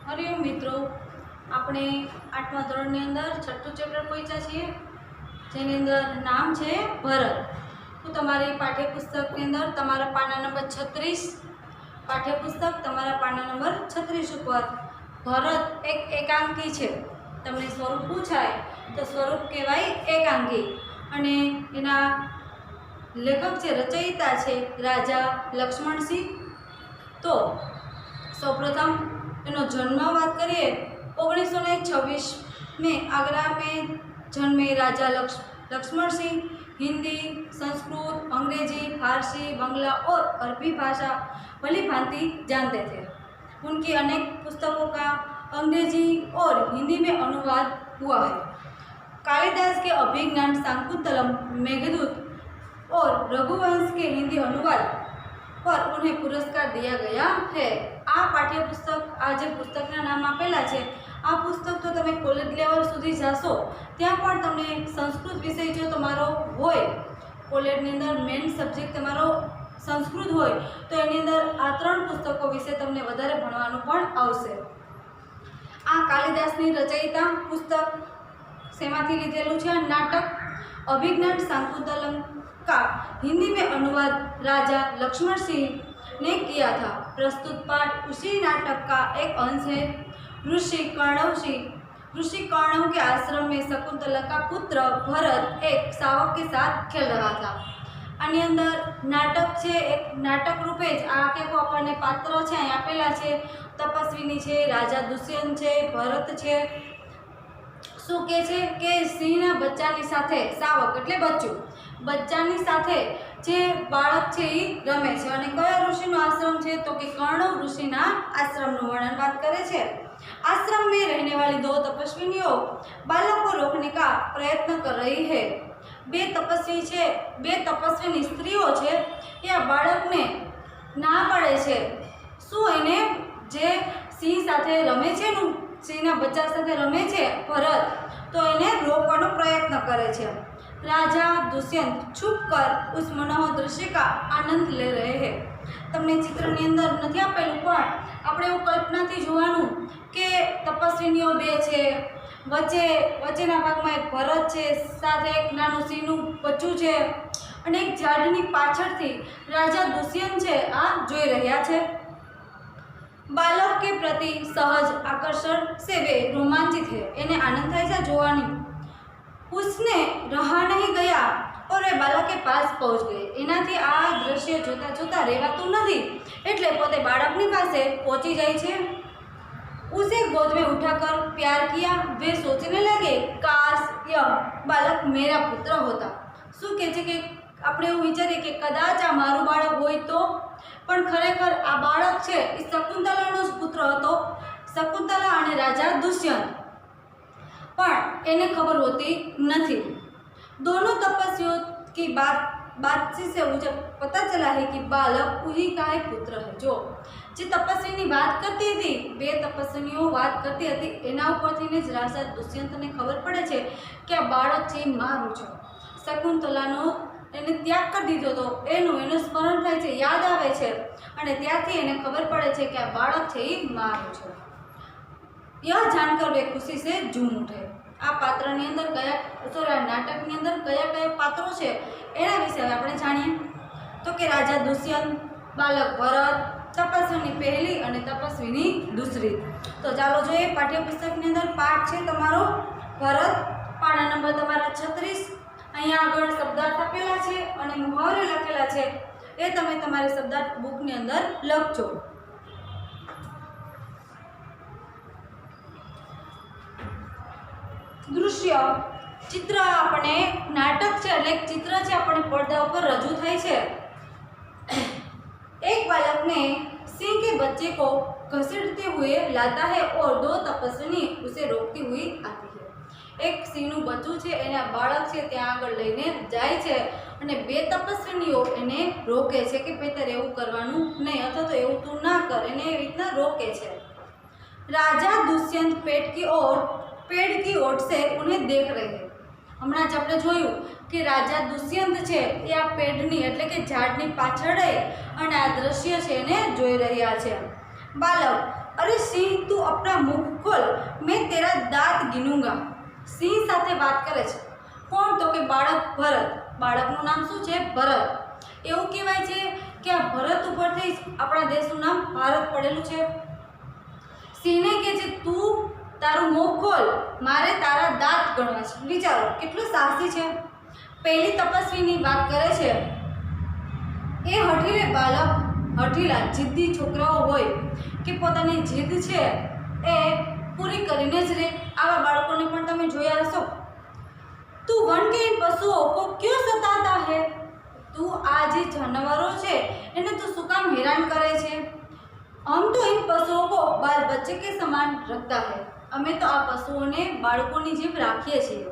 हरिओम मित्रों, આપણે 8મા ધોરણની અંદર છઠ્ઠું ચેપ્ટર પહોંચ્યા છીએ, જેની અંદર નામ છે ભરત। હું તમારી પાઠ્યપુસ્તકની અંદર તમારા પાના નંબર 36 પાઠ્યપુસ્તક તમારા પાના નંબર 36 ઉપર ભરત એક એકાંકી છે। તમને સ્વરૂપ પૂછાય તો સ્વરૂપ કહેવાય એકાંકી, અને એના લેખક છે રચયિતા છે રાજા લક્ષ્મણસિંહ। તો સૌપ્રથમ एनो जन्म बात करिए 1926 में आगरा में जन्मे राजा लक्ष्मण सिंह हिंदी, संस्कृत, अंग्रेजी, फारसी, बंगला और अरबी भाषा भली भांति जानते थे। उनकी अनेक पुस्तकों का अंग्रेजी और हिंदी में अनुवाद हुआ है। कालिदास के अभिज्ञान शाकुंतलम, मेघदूत और रघुवंश के हिंदी अनुवाद पर उन्हें पुरस्कार दिया गया है। आ पाठ्यपुस्तक आ जे पुस्तकना नाम आपेला छे, आ पुस्तक तो तमे कॉलेज लेवल सुधी जाशो त्यां पण तमने संस्कृत विषय जो तमारो होय, कॉलेजनी अंदर मेन सब्जेक्ट तमारो संस्कृत होय तो एनी अंदर आ 3 पुस्तकों विषे तमने वधारे भणवानुं पण आवशे। आ कालिदासनी रचयिता पुस्तक सेमाथी लीधेलुं छे? नाटक अभिज्ञान शाकुंतलम का हिंदी में अनुवाद राजा लक्ष्मण सिंह ने किया था। प्रस्तुत पाठ उसी नाटक का एक अंश है। ऋषि कर्णव के आश्रम में शकुंतला का पुत्र भरत एक शावक के साथ खेल रहा था। आनी अंदर नाटक छे, एक नाटक रूपे ज आ के आपने पात्र छे अहीं आपेला छे। तपस्विनी छे, राजा दुष्यंत छे, भरत छे। शुं कहे छे के सिंहना बच्चानी साथे शावक एटले बच्चानी साथे जे बाळक छे ई रमे छे। अने कया ऋषिनो आश्रम छे तो कि कर्णव ऋषिना आश्रमनुं वर्णन बात करे छे। आश्रम में रहने वाली 2 तपस्विनियों बालक को रोकने का प्रयत्न कर रही है। 2 तपस्विनी स्त्रीओ छे या बाळकने ना पाडे छे। शुं एने जे सिंह साथे रमे छे नु सिंहना बच्चा साथे रमे छे भरत, तो एने रोकવાનો प्रयत्न करे छे। राजा दुष्यंत छुप कर उस मनोहर दृश्य का आनंद ले रहे हैं। तमने चित्रनी अंदर नहीं आपेलुं पण आपणे एवुं कल्पनाथी जोवानुं के तपस्विनीओ 2 छे, वच्चेना भागमां एक भरत छे, साथे एक नानुं सिंहनुं बच्चुं छे, अने एक झाडनी पाछळथी राजा दुष्यंत छे आ जोई रह्या छे। बालक के प्रति सहज आकर्षण से वे रोमांचित है। एने आनंद थाय छे जोवानी। उसने रहा नहीं गया और वे बालक के पास पहुंच गए। एनाथी आ दृश्य जोता जोता रहेवातुं नथी एटले पोते बाळकनी पासे पहोंची जाय छे। उसे गोद में उठाकर प्यार किया। वे सोचने लगे काश यह बालक मेरा पुत्र होता। शुं कहे छे के आपणे एवुं विचारीए के कदाच आ मारुं बाळक होय तो, पण खरेखर आ बाळक छे ए शकुंतलानो ज पुत्र हतो। शकुंतला अने राजा दुष्यंत, पर एने खबर होती नहीं। दोनों तपस्वियों की बातचीत से मुझे पता चला है कि बालक उन्हीं का एक पुत्र है। जो तपस्विनी बात करती थी, 2 तपस्विनीओ बात करती थी, एना उपरथी ने ज राजा दुष्यंतने खबर पड़े छे कि आ बाळक छे मारुं छे। शकुंतलानो एने त्याग कर दीधो तो एनुं स्मरण थाय छे, याद आवे छे, अने त्यारथी एने खबर पड़े छे कि आ बाळक छे ई मारुं छे। यह जानकर वे खुशी से झूम उठे। आ पात्रनी अंदर नाटकनी अंदर कया पात्रों छे एना विषे आपणे जाणीए तो कि राजा दुष्यंत, बालक भरत, तपस्विनी पहली अने तपस्विनी दूसरी। तो चालो जोईए पाठ्यपुस्तकनी अंदर पाठ छे तमारो भरत, पाना नंबर तमारा 36। अहींया आगळ शब्दार्थ आपेला छे अने मुहावरे लखेला छे, ए तमे तमारी शब्दार्थ बुकनी अंदर लखजो। दृश्य चित्र अपने नाटक है एटले चित्र है अपने पर्दा पर रजू थाय छे। एक बालक ने सिंह के बच्चे को घसीटते हुए लाता है और 2 तपस्विनी उसे रोकती हुई आती है। एक सिंहનું બચ્ચું છે એને બાળક છે ત્યાં આગળ લઈને જાય છે અને 2 તપસ્વિનીઓ એને રોકે છે કે ભાઈ તારે એવું કરવાનું નહીં, અથવા તો એવું તું ના કર, એને એવી રીતના રોકે છે। राजा दुष्यंत पेड़ की ओट से उन्हें देख रहे हैं। हमणां ज आपणे जोयुं कि राजा दुष्यंत छे ए आ पेड़नी एटले के झाड़नी पाछळ अने आ दृश्य छे एने जोई रह्या छे। बालक, अरे सिंह तू अपना मुख खोल, मैं तेरा दांत गिनूंगा। સિંહ સાથે વાત કરે છે કોણ? તો કે બાળક ભરત। બાળકનું નામ શું છે? ભરત। એવું કહેવાય છે કે આ ભરત ઉપરથી જ આપણા દેશનું નામ ભારત પડેલું છે। સિંહને કહે છે તું તારું મોં ખોલ, મારે તારા દાંત ગણવા છે। વિચારો કેટલું સાહસી છે। પહેલી તપસ્વીની વાત કરે છે। એ હઠીલે બાલક, હઠીલા જિદ્દી છોકરાઓ હોય કે પોતાની જીદ છે એ પૂરી કરીને જ રહે। આવા બાળકોને પણ તમે જોયા હશો। તું वन के इन पशुओं को क्यों सताता है? તું આ જે જાનવરો છે એને તું શું કામ હેરાન કરે છે? हम तो इन पशुओं को बाल बच्चे के समान रखता है। અમે તો આ પશુઓને બાળકોની જેમ રાખીએ છીએ।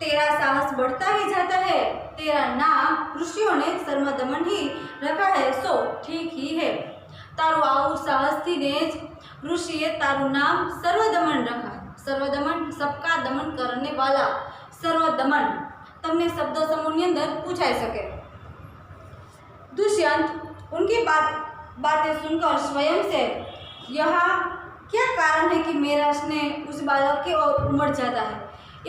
तेरा साहस बढ़ता ही जाता है, तेरा नाम ऋषियों ने सर्वदमन ही रखा है, सो ठीक ही है। તારું આવું સાહસથી ને જ ऋषिए તારું નામ સર્વદમન रखा। सर्वदमन सबका दमन करने वाला, सर्वदमन તમને શબ્દ સમૂહની અંદર પૂછાઈ શકે। दुष्यंत उनकी बातें सुनकर स्वयं से यहाँ क्या कारण है कि मेरा स्नेह उस बालक की ओर उमड़ जाता है?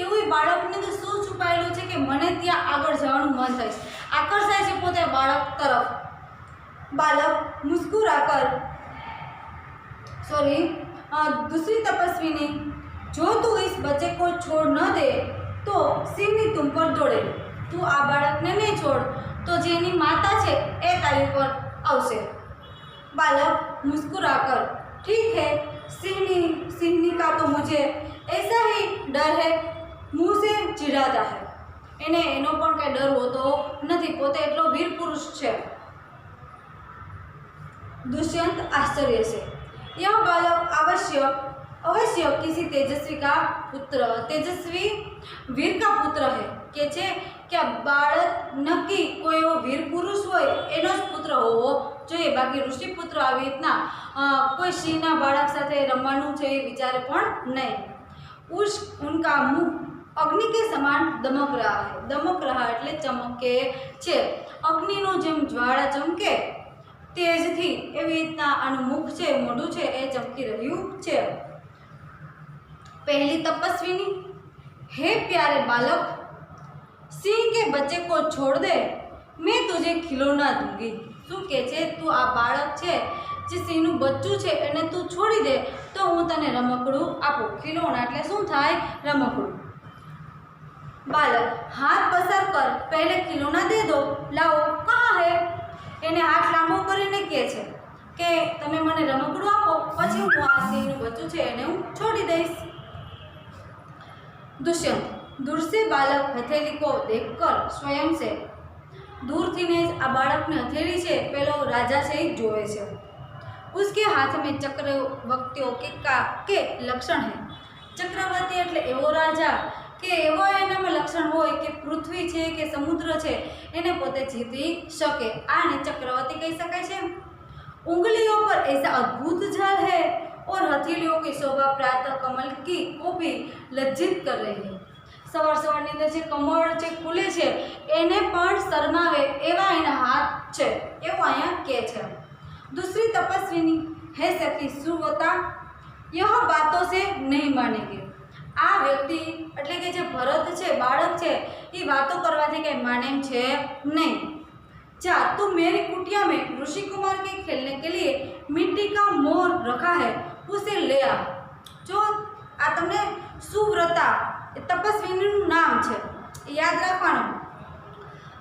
એવું બાળકને તો શું છુપાયેલું છે કે મને ત્યાં આગળ જવાનું મન થાય છે, આકર્ષાય છે પોતે બાળક તરફ। बालक मुस्कुराकर दूसरी तपस्विनी, जो तू इस बच्चे को छोड़ न दे तो सिंह तुम पर दौड़े। तू आ बालक ने नहीं छोड़ तो जेनी माता छे ए तारी पर आवशे। बालक मुस्कुराकर, ठीक है, सिंहनी का तो मुझे ऐसा ही डर है, मुँह से चिढ़ाता है। एने एनो पण कई डर होतो नथी, पोते एटलो वीर पुरुष छे। दुष्यंत आश्चर्य से, यह बालक अवश्य किसी तेजस्वी का पुत्र, तेजस्वी वीर का पुत्र है। के छे क्या बालक नक्की कोई एवो वीर पुरुष होय एनो ज पुत्र होवो જોઈએ, બાકી ઋષિ પુત્ર આવી રીતના કોઈ સિંહના બાળક સાથે રમવાનું છે એ વિચારે પણ નહીં। उनका मुख अग्नि के समान दमक रहा है। दमक रहा એટલે ચમકે છે। અગ્નિનો જેમ જ્વાળા ચમકે તેજથી એવી રીતના આનું મુખ છે, મોઢું છે એ ચમકી રહ્યું છે। पहली तपस्विनी, हे प्यारे बालक, सिंह के बच्चे को छोड़ दे, मैं तुझे खिलौना दूंगी। શું કહે છે? તું આ બાળક છે જે સિંહનું બચ્ચું છે એને તું છોડી દે તો હું તને રમકડું આપું। ખિલौना એટલે શું થાય? રમકડું। बालक, हाथ पसार कर, पहले खिलौना दे दो, लाओ, कहाँ है? એને હાથ લાંબો કરીને કહે છે કે તમે મને રમકડું આપો પછી હું આ સિંહનું બચ્ચું છે એને હું છોડી દઈશ। दुष्यंत, दूर से बालक हथेली को देखकर स्वयं से, दूरથી ને આ બાળકની હથેળી છે પેલો રાજા છે એ જોવે છે। उसके हाथ में चक्रवर्तियों के लक्षण है। चक्रवर्ती એટલે એવો રાજા કે એવો એનામાં લક્ષણ હોય કે પૃથ્વી છે કે સમુદ્ર છે એને પોતે જીતી શકે, આને ચક્રવર્તી કહી શકાય છે। उंगलियों पर ऐसा अद्भुत जाल है और हथेलियों की शोभा प्रातः कमल की को भी लज्जित कर रही है। સવારની અંદર જે કમળ જે ખુલે છે એને પણ શરમાવે એવા એના હાથ છે એવું અહીંયા કહે છે। दूसरी तपस्विनी, है सखी सुव्रता, यह बातों से नहीं मानेगी। आ व्यक्ति એટલે કે જે ભરત છે બાળક છે એ વાતો કરવાથી કંઈ માને એમ છે નહીં। जा, तू मेरी कुटिया में ऋषि कुमार के खेलने के लिए मिट्टी का मोर रखा है, उसे ले आ। जो आ तमने सुव्रता तपस्विनीનું નામ છે યાદ રાખવાનું।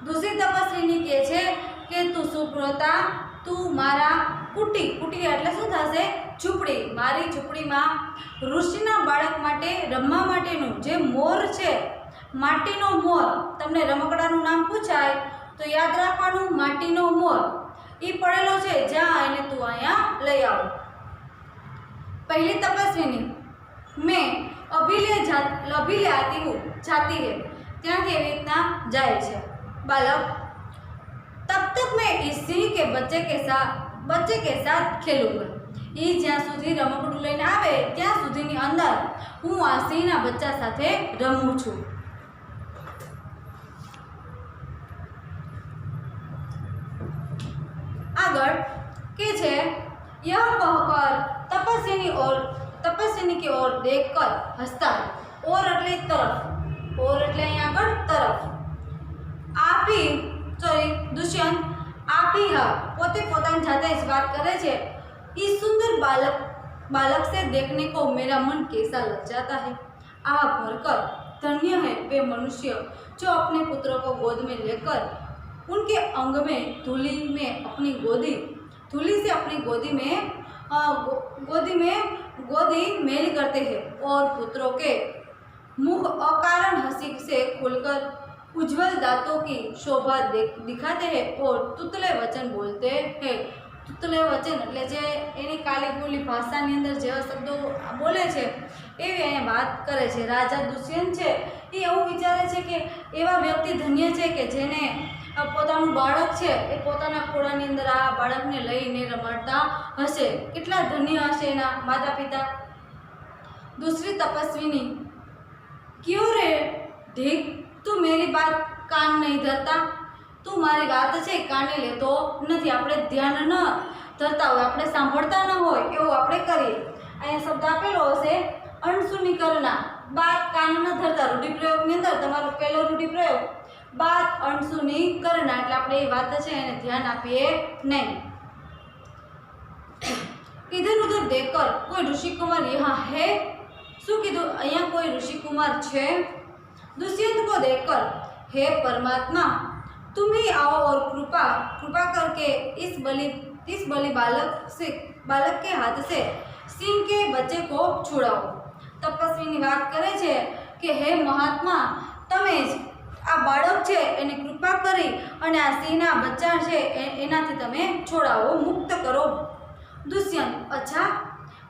दूसरी तपस्विनी કહે છે કે તું સુવ્રતા, તું મારા કુટી એટલે શું થશે? ઝૂંપડી, મારી ઝૂંપડીમાં ઋષિના બાળક માટે રમવા માટેનું જે મોર છે, માટીનો મોર, તમને રમકડાનું નામ પૂછાય તો યાદ રાખવાનું માટીનો મોર એ પડેલો છે, જ્યાં એને તું અહીંયા લઈ આવો। पहली तपस्विनी, मैं अभी ले आती हूँ, जाती है, ત્યાંથી એવી રીતના જાય છે। बालक, तब तक मैं इस सिंह के बच्चे के साथ खेलूंगा। એ જ્યાં સુધી રમકડું લઈને આવે ત્યાં સુધીની અંદર હું આ સિંહના બચ્ચા સાથે રમું છું। આગળ કે છે यह कहकर तपस्विनी की ओर देखकर हंसता है। और એટલે तरफ, और એટલે અહીં આગળ तरफ। આપી સોરી દુષ્યંત આપી હા પોતે પોતાની જાતે જ વાત કરે છે। इस सुंदर बालक से देखने को मेरा मन कैसा लग जाता है। आह भरकर धन्य है वे मनुष्य जो अपने पुत्र को गोद में लेकर उनके अंग में धूली से अपनी गोदी मेल करते हैं और पुत्रों के मुख अकारण हंसी से खुलकर उज्जवल दांतों की शोभा दिखाते हैं और तुतले वचन बोलते हैं। तुतले वचन એટલે જે એની કાલી બોલી ભાષાની અંદર જેવા શબ્દો બોલે છે એવી અહીંયા વાત કરે છે। રાજા દુષ્યંત છે એ એવું વિચારે છે કે એવા વ્યક્તિ ધન્ય છે કે જેને પોતાનું બાળક છે એ પોતાના ખોળાની અંદર આ બાળકને લઈને રમાડતા હશે। કેટલા ધન્ય હશે એના માતા पिता। दूसरी तपस्विनी क्यों रे ढीक तू मेरी बात कान नहीं धरता। तू मारी बात છે કાને લેતો નથી। આપણે ધ્યાન ન ધરતા હોય, આપણે સાંભળતા ન હોય એવું આપણે કરીએ। અહીંયા શબ્દ આપેલો હશે અણસુનીકરના। બાત કાન ન ધરતા રૂઢિપ્રયોગની અંદર તમારો પહેલો રૂઢિપ્રયોગ बात अणसुनी करना એટલે આપણે એ વાત છે એને ધ્યાન આપીએ નહીં। इधर उधर देखकर कोई ऋषि कुमार यहाँ है। શું કીધું અહીંયા કોઈ ऋषि कुमार છે। दुष्यंत को देखकर हे परमात्मा तुम ही आओ और कृपा करके इस बलि बालक के हाथ से सिंह के बच्चे को छुड़ाओ। तपस्वीनी बात करे छे कि हे महात्मा तमे आ बाळक छे एने कृपा करी अने आ सिंहना बच्चा छे एनाथी तमे छोड़ाओ, मुक्त करो। दुष्यंत अच्छा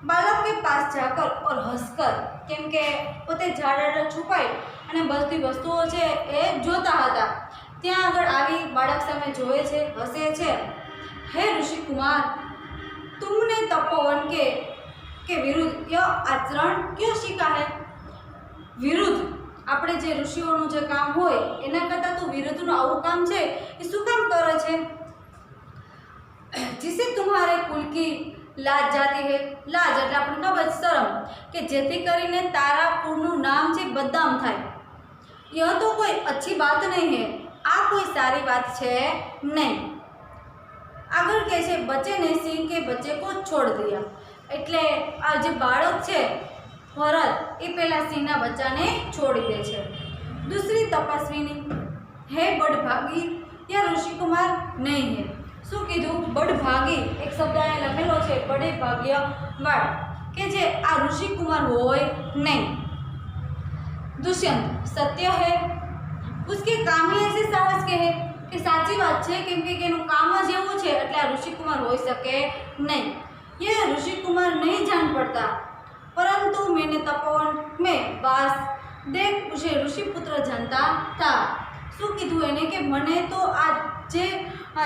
बालक के पास जाकर और हंसकर केम के पोते झाड़ा छुपाई अने बधी वस्तुओं छे ए जोता हता त्यां आगळ आवी बाळक सामे जोए छे, हसे छे। हे ऋषि कुमार तुमने तपोवन के विरुद्ध यह आचरण क्यों सीखा है। विरुद्ध આપણે જે ઋષિઓનું જે કામ હોય એના કરતાં તો વિરુદ્ધનું આવું કામ છે એ શું કામ કરે છે। जिसे तुम्हारे कुल की लाज जाती है। लाज એટલે આપણને ખબર શરમ કે જેથી કરીને તારા કુળનું નામ છે બદનામ થાય। यह तो कोई अच्छी बात नहीं है। आ कोई सारी बात છે नहीं। આગળ કહે છે बच्चे ने सिंह के बच्चे को छोड़ दिया એટલે આ જે બાળક છે भरत ये पहला सिंहना बच्चा ने छोड़ी दे छे। दूसरी तपस्विनी है बड़भागी या ऋषि कुमार नहीं है। शू कीधु बड़भागी एक शब्द अहीं लखेलो छे बड़े भाग्यवान के जे आ ऋषि कुमार होय नहीं। दुष्यंत सत्य है उसके काम ही ऐसे साहस के है कि साची बात छे केम के एनुं काम ज एवुं छे એટલે आ ऋषि कुमार होई सके नहीं। ये ऋषि कुमार नहीं जान पड़ता परंतु मैंने तपोवन में वास देख उसे ऋषि पुत्र जानता था। शू कीधुं एने के मने तो आ जे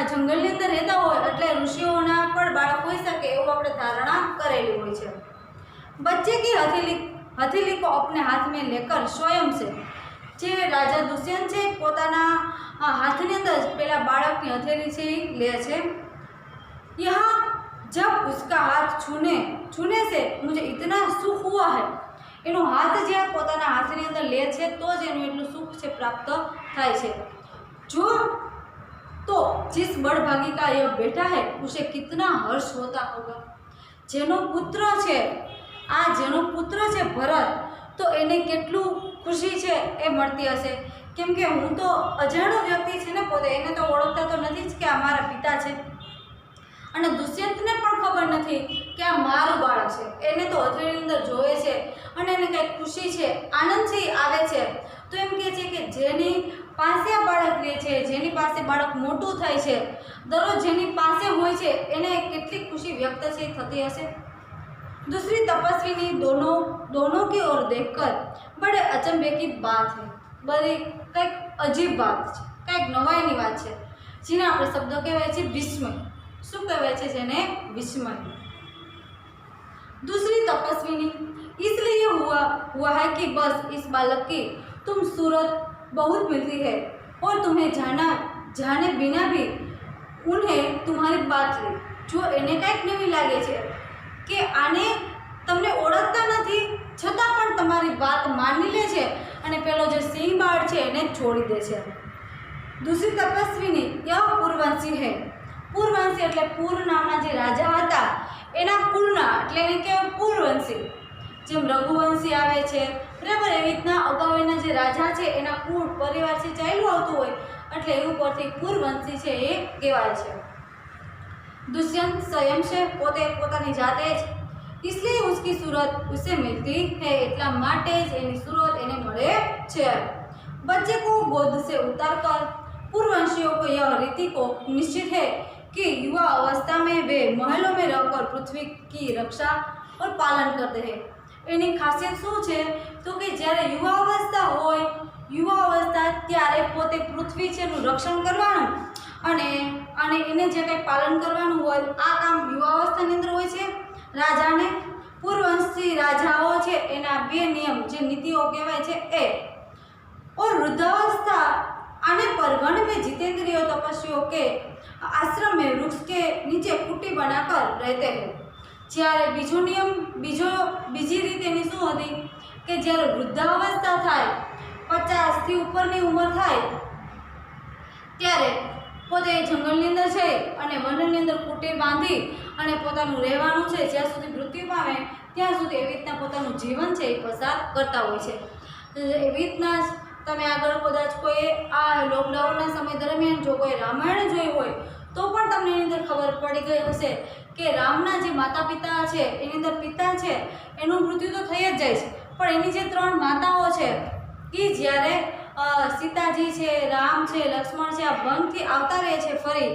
जंगलनी अंदर रहता होय એટલે ऋषिओना पण बाळक होई सके एवुं आपणे धारणा करेली होय छे। बच्चे की हथेली को अपने हाथ में लेकर स्वयं से जे राजा दुष्यंत छे पोताना हाथनी अंदर पेला बाळकनी हथेली छे ले छे। यहाँ जब उसका हाथ छूने से मुझे इतना सुख हुआ है। एनो हाथ ज्यां पोताना हाथनी अंदर ले छे तो ज एनुं एटलुं सुख छे प्राप्त थाय छे। जो तो जिस बड़भागी का यह बेटा है उसे कितना हर्ष होता होगा। जेनो पुत्र छे आ जेनो पुत्र छे भरत तो एने केटलुं खुशी छे ए मळती हशे केम के हूँ तो अजाणो व्यक्ति छे ने पोते एने तो ओळखता तो नथी ज के आ मारा पिता छे અને દુષ્યંતને પણ ખબર નથી કે આ મારું બાળક છે। એને તો હથેળીની અંદર જોવે છે અને એને કંઈક ખુશી છે, આનંદ છે આવે છે। તો એમ કહે છે કે જેની પાસે આ બાળક રહે છે, જેની પાસે બાળક મોટું થાય છે, દરરોજ જેની પાસે હોય છે એને કેટલી ખુશી વ્યક્ત છે થતી હશે। दूसरी तपस्विनी दोनों की ओर देखकर बड़े अचंभे की बात है। बड़ी કંઈક અજીબ વાત છે, કંઈક નવાઈની વાત છે જેને આપણે શબ્દ કહેવાય છે વિસ્મય। શું કહેવાય છે જેને વિસ્મય। दूसरी तपस्विनी इसलिए हुआ है कि बस इस बालक की तुम सूरत बहुत मिलती है और तुम्हें जाने बिना भी उन्हें तुम्हारी बात ली। જો એને કાંઈક નવી લાગે છે કે આને તમને ઓળખતા નથી છતાં પણ તમારી વાત માની લે છે અને પેલો જે સિંહ બાળ છે એને છોડી દે છે। दूसरी तपस्विनी यह पूर्ववंशी है। पूर्ववंशी એટલે પૂર નામના જે રાજા હતા એના કુળના એટલે એને કહેવાય પૂર્વવંશી। જેમ રઘુવંશી આવે છે બરાબર, એવી રીતના અગાઉ એના જે રાજા છે એના કુળ પરિવારથી ચાલ્યું આવતું હોય એટલે એવું પરથી પૂર્વવંશી છે એ કહેવાય છે। दुष्यंत स्वयं से પોતે પોતાની જાતે જ इसलिए उसकी सूरत उसे मिलती है એટલા માટે જ એની सूरत એને મળે છે। बच्चे को गोद से उतारकर पूर्ववंशियों को यह रीति को निश्चित है कि युवा अवस्था में वे महलों में रहकर पृथ्वी की रक्षा और पालन करते हैं। એની ખાસિયત શું છે તો કે જ્યારે યુવા અવસ્થા હોય, યુવા અવસ્થા ત્યારે પોતે પૃથ્વી છે એનું રક્ષણ કરવાનું અને એને જે કંઈ પાલન કરવાનું હોય આ કામ યુવા અવસ્થાની અંદર હોય છે રાજાને। પૂર્વવંશી રાજાઓ છે એના બે નિયમ જે નીતિઓ કહેવાય છે એ। और वृद्धावस्था आने पर वन में जितेंद्रिय तपस्वियों के आश्रम में वृक्ष के नीचे कुटी बनाकर रहते हैं। જ્યારે બીજો નિયમ બીજી રીત એની શું હતી કે જ્યારે વૃદ્ધાવસ્થા થાય 50થી ઉપરની ઉંમર થાય ત્યારે પોતે જંગલની અંદર છે અને વનની અંદર કુટીર બાંધી અને પોતાનું રહેવાનું છે જ્યાં સુધી મૃત્યુ પામે ત્યાં સુધી એવી રીતના પોતાનું જીવન છે એ પસાર કરતા હોય છે। એવી રીતના જ તમે આગળ કદાચ કોઈ આ લોકડાઉનના સમય દરમિયાન જો કોઈ રામાયણ જોઈ હોય તો પણ તમને એની અંદર ખબર પડી ગઈ હશે કે રામના જે માતા પિતા છે એની અંદર પિતા છે એનું મૃત્યુ તો થઈ જ જાય છે પણ એની જે 3 માતાઓ છે એ જ્યારે સીતાજી છે, રામ છે, લક્ષ્મણ છે આ વનથી આવતા રહે છે ફરી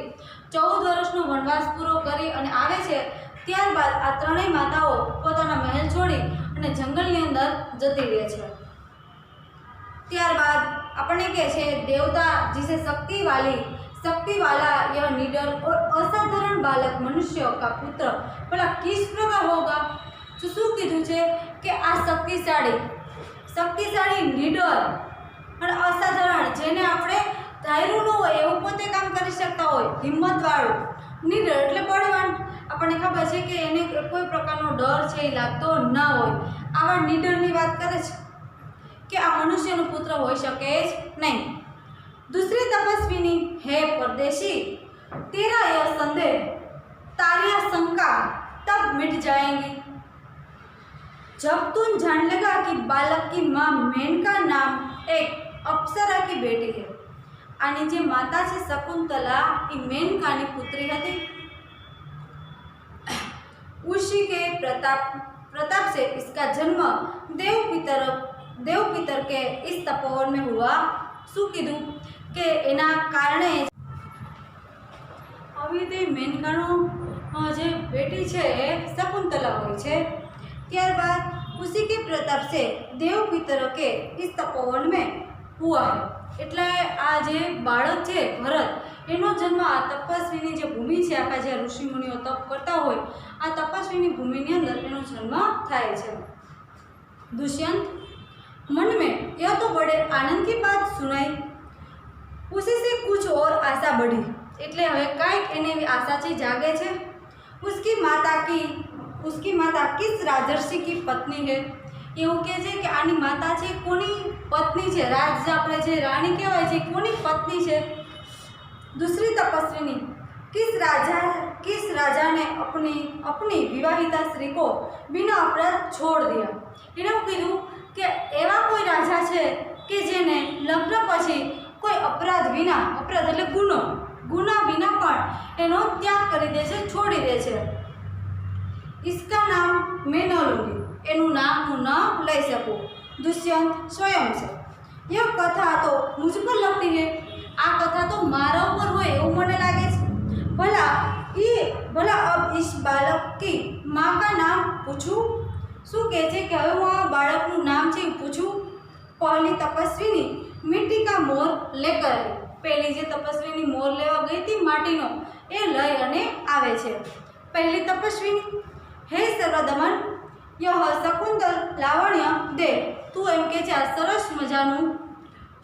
14 વર્ષનો વનવાસ પૂરો કરી અને આવે છે ત્યારબાદ આ ત્રણેય માતાઓ પોતાના મહેલ છોડી અને જંગલની અંદર જતી રહે છે। ત્યારબાદ આપણને કહે છે देवता जिसे शक्ति वाला यह निडर और असाधारण बालक मनुष्य का पुत्र भला किस प्रकार होगा। तो શું કીધું છે કે આ શક્તિશાળી નિડર અને અસાધારણ જેને આપણે ધાર્યું ન હોય એવું પોતે કામ કરી શકતા હોય હિંમતવાળું। નિડર એટલે બળવાન, આપણને ખબર છે કે એને કોઈ પ્રકારનો ડર છે એ લાગતો ના હોય। આવા નિડરની વાત કરે છે कि आ मनुष्य पुत्र हो सके नहीं। दूसरी तपस्विनी है परदेशी, तेरा यह संदेह तारिया शंका तब मिट जाएंगी जब तुम जान लेगा कि बालक की माँ मेनका नाम एक अप्सरा की बेटी है। आनी जे माता है शकुंतला ये मेनकानी पुत्री थी। उसी के प्रताप से इसका जन्म देव पितर के इस तपोवन में हुआ। શું કીધું કે એના કારણે આવી રીતે મેનકાનો જે બેટી છે એ શકુંતલા હોય છે। ત્યારબાદ उसी के प्रताप से देव पितर के इस तपोवन में हुआ है એટલે આ જે બાળક છે ભરત એનો જન્મ આ તપસ્વીની જે ભૂમિ છે આખા જે ઋષિમુનિઓ તપ કરતા હોય આ તપસ્વીની ભૂમિની અંદર એનો જન્મ થાય છે। दुष्यंत मन में यह तो बड़े आनंद की बात सुनाई, उसी से कुछ और आशा बढ़ी એટલે હવે કાંઈક એને આશા છે જાગે છે। उसकी माता किस राजर्षि की पत्नी है। એવું કહે છે કે આની માતા છે કોની પત્ની છે, રાજ આપણે જે રાણી કહેવાય છે કોની પત્ની છે। दूसरी तपस्विनी किस राजा ने अपनी विवाहिता स्त्री को बिना अपराध छोड़ दिया। એને કીધું કે એવા કોઈ રાજા છે કે જેને લગ્ન પછી કોઈ अपराध એટલે ગુના વિના પણ એનો ત્યાગ કરી દે છે, છોડી દે છે। इसका नाम मैं न लूँगी, એનું નામ હું ન લઈ શકું। दुष्यंत स्वयं से यह कथा तो मुझ पर लगती है, आ कथा तो मारा ऊपर हो એવું મને લાગે છે। भला अब इस बालक की माँ का नाम पूछूं। શું કહે છે કે હવે હું આ બાળકનું નામ છે પૂછું। પહેલી તપસ્વીની મિટ્ટી કા મોર લેકર આવી, પહેલી જે તપસ્વીની મોર લેવા ગઈ હતી માટીનો એ લઈ અને આવે છે। પહેલી તપસ્વીની હે સર્વદમન યહ શકુંતલ લાવણ્ય દે, તું એમ કે છે આ સરસ મજાનું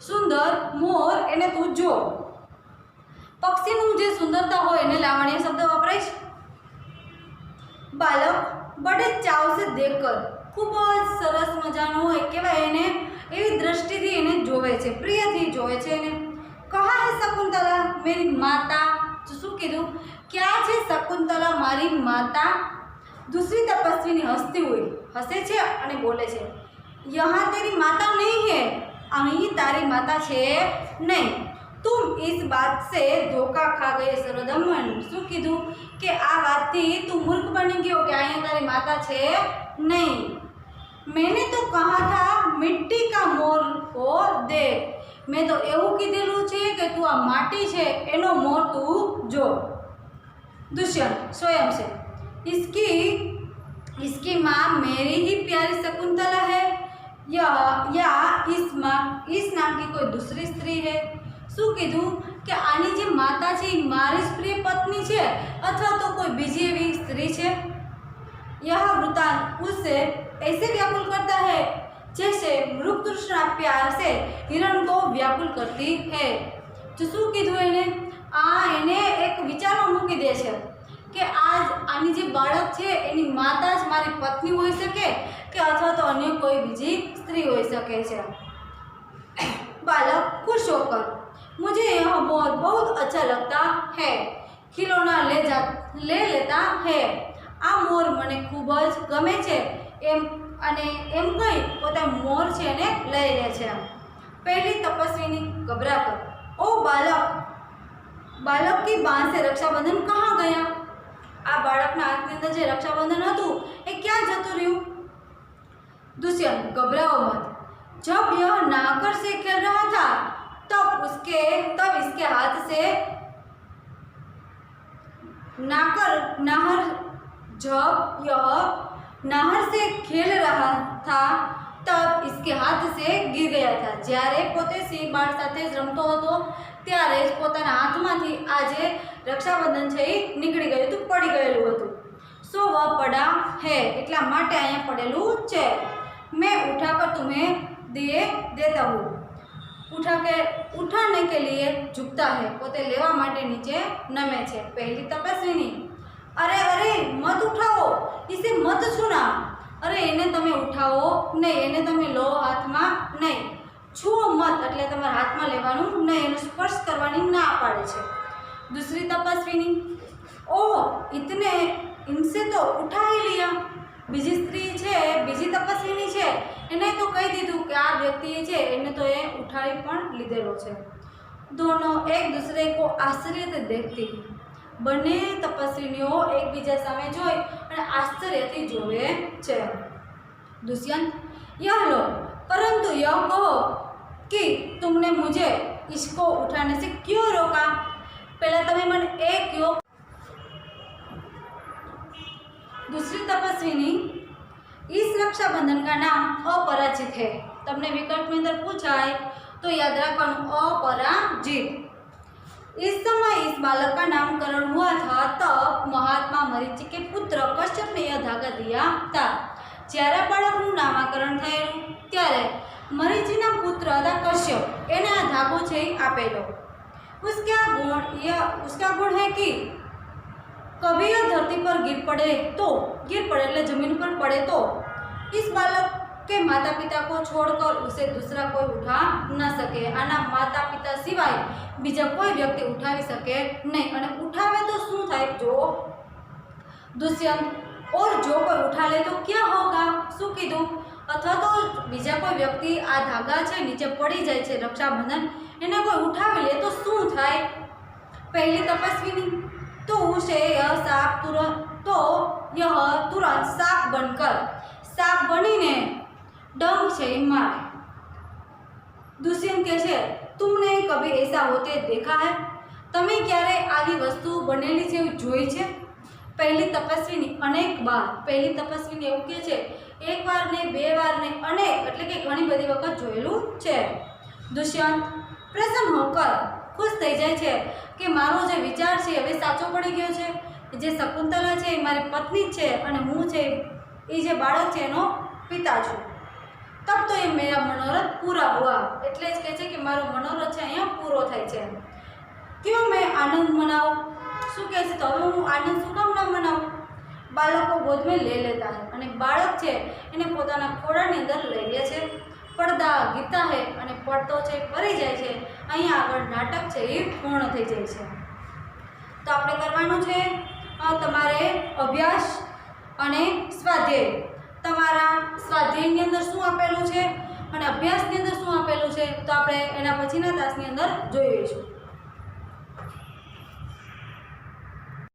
સુંદર મોર એને તું જો। પક્ષીનું જે સુંદરતા હોય એને લાવણ્ય શબ્દ વપરાય છે। बालक बड़े चाव से देखकर खूब सरस मजानो कहेवाय एने एवी दृष्टिथी एने जोवे छे, प्रियथी जोवे छे एने। कहा है शकुंतला मेरी माता? तो शुं कीधुं? क्या छे शकुंतला मारी माता? दूसरी तपस्विनी हंसती हुई हसे छे अने बोले छे, यहाँ तेरी माता नहीं है, अहीं तारी माता छे नहीं। तुम इस बात से धोखा खा गए सरोदमन। शुं कीधुं के आ वातथी तू मूर्ख बनी गयो के अहीं तारी माता छे नहीं। मैंने तो कहा था मिट्टी का मोर को देख। मैं तो एवं कीधेलुं छे के तू आ माटी छे एनो मोर तू जो। दुष्यंत स्वयं से, इसकी माँ मेरी ही प्यारी शकुंतला है या इस नाम की कोई दूसरी स्त्री है? शू कीधुं के आनी जे माता छे मारी प्रिय पत्नी छे अथवा तो कोई बीजी एवी स्त्री छे? यह वृत्तांत उससे ऐसे व्याकुल करता है जैसे मृग तृष्णा प्यार से हिरण को व्याकुल करती है। तो शू कीधुं एने? एने एक विचार मूकी दे छे के आज आनी जे बाळक छे एनी माता ज मारी पत्नी होई सके के अथवा तो अन्य कोई बीजी स्त्री होई सके छे। बालक खुश होकर, मुझे यह मोर बहुत अच्छा लगता है, खिलौना ले लेता है। आ मोर मने खूब ज गमे छे एम कही पोता मोर छे ने लई ले छे। पहली तपस्विनी घबराकर, ओ बालक की बांह से रक्षाबंधन कहाँ गया? आ बाळकना हाथनी अंदर जे रक्षाबंधन हतुं ए क्यां जतुं रह्युं? दुष्यंत घबराओ मत, जब यह नाकर से खेल रहा था तब इसके हाथ से जब यह नाहर से खेल रहा था तब इसके हाथ से गिर गया था। જ્યારે પોતે સિંહ બાળ સાથે જ રમતો હતો ત્યારે જ પોતાના હાથમાંથી આ જે રક્ષાબંધન છે એ નીકળી ગયું હતું, પડી ગયેલું હતું। સો વહ પડા है એટલા માટે અહીંયા પડેલું છે। मैं उठाकर तुम्हें देता हूँ। उठाने के लिए झुकता है, पोते लेवा माटे नीचे नमे छे। पहली तपस्विनी, अरे अरे मत उठाओ, इसे मत छूना। अरे एने तमे उठाओ नहीं, एने तमे लो हाथ में नहीं, छुओ मत एटले तमारे हाथ में लेवानुं नहीं, एनो स्पर्श करवानी ना पाड़े छे। दूसरी तपस्विनी, ओह इनसे तो उठा ही लिया। बीजी स्त्री छे, बीजी तपस्विनी छे एने तो कही दीधुं के आ व्यक्ति छे एने तो ए उठाड़ी पण लीधेलो छे। दोनों एक दूसरे को आश्चर्य से देखती, बने तपस्विनीओ एकबीजा सामे जोई अने आश्चर्यथी जोवे छे। दुष्यंत, यह लो, परंतु यह कहो कि तुमने मुझे इसको उठाने से क्यों रोका? पहला तमे मने ए क्यों? दूसरी तपस्विनी, इस रक्षाबंधन का नाम अपराजित है। तमने विकल्प में अंदर पूछाए तो याद रखना अपराजित। इस समय इस बालक का नामकरण हुआ था तब महात्मा मरीचि के पुत्र कश्यप ने यह धागा दिया था। જ્યારે બાળકનું નામકરણ થયેલું ત્યારે મરીચિના પુત્ર હતા કશ્યપ એને આ ધાગો છે આપેલો। उसका गुण है कि कभी यह धरती पर गिर पड़े એટલે जमीन पर पड़े तो इस बालक के माता पिता को छोड़कर उसे दूसरा कोई उठा न सके। आना माता पिता सिवाय बीजा कोई व्यक्ति उठावी सके नहीं, अने उठावे तो शू थाय जो? दुष्यंत, और जो कोई उठा ले तो क्या होगा? शू कीधुं? अथवा तो बीजा कोई व्यक्ति आ धागा छे नीचे पड़ी जाए छे रक्षाबंधन एने कोई उठावी ले तो शू थाय? पहली तपस्विनी, तो यह तुरंत सांप बनीने डंक से मारे। दुष्यंत कहे, तुमने कभी ऐसा होते देखा है? तमे क्यारे आवी वस्तु बनेली छे जोई छे? पहली तपस्विनी, अनेक बार। पहली तपस्विनी एवुं कहे छे, एक बार ने बे बार ने अनेक एटले के घणी बधी वखत जोयेलुं छे। दुष्यंत प्रसन्न होकर खुश थई जाय छे कि मारो जे विचार छे हवे साचो पड़ी गयो छे। जे शकुंतला छे मारी पत्नी छे अने हूँ छे ए जे बाळक छे एनो पिता छुं। तब तो ये मेरा मनोरथ पूरा हुआ। एटले ज कहे छे कि मारो मनोरथ छे अहींया पूरो थाय छे। क्यों मैं आनंद मनाऊं? शुं कहे छे तो हवे हूँ आनंद शुं काम न मनाऊं? बाळको गोद में ले लेता है अने बाळक छे एने पोताना खोळानी अंदर लई ले छे। પડદા ગીતા है અને પડતો છે ફરી જાય છે। અહીંયા આગળ નાટક છે એ પૂર્ણ થઈ જાય છે। તો આપણે કરવાનું છે તમારે અભ્યાસ અને સ્વાધ્યાય। તમારા સ્વાધ્યાયની અંદર શું આપેલું છે અને અભ્યાસની અંદર શું આપેલું છે તો આપણે એના પછીના તાસની અંદર જોઈ લઈશું।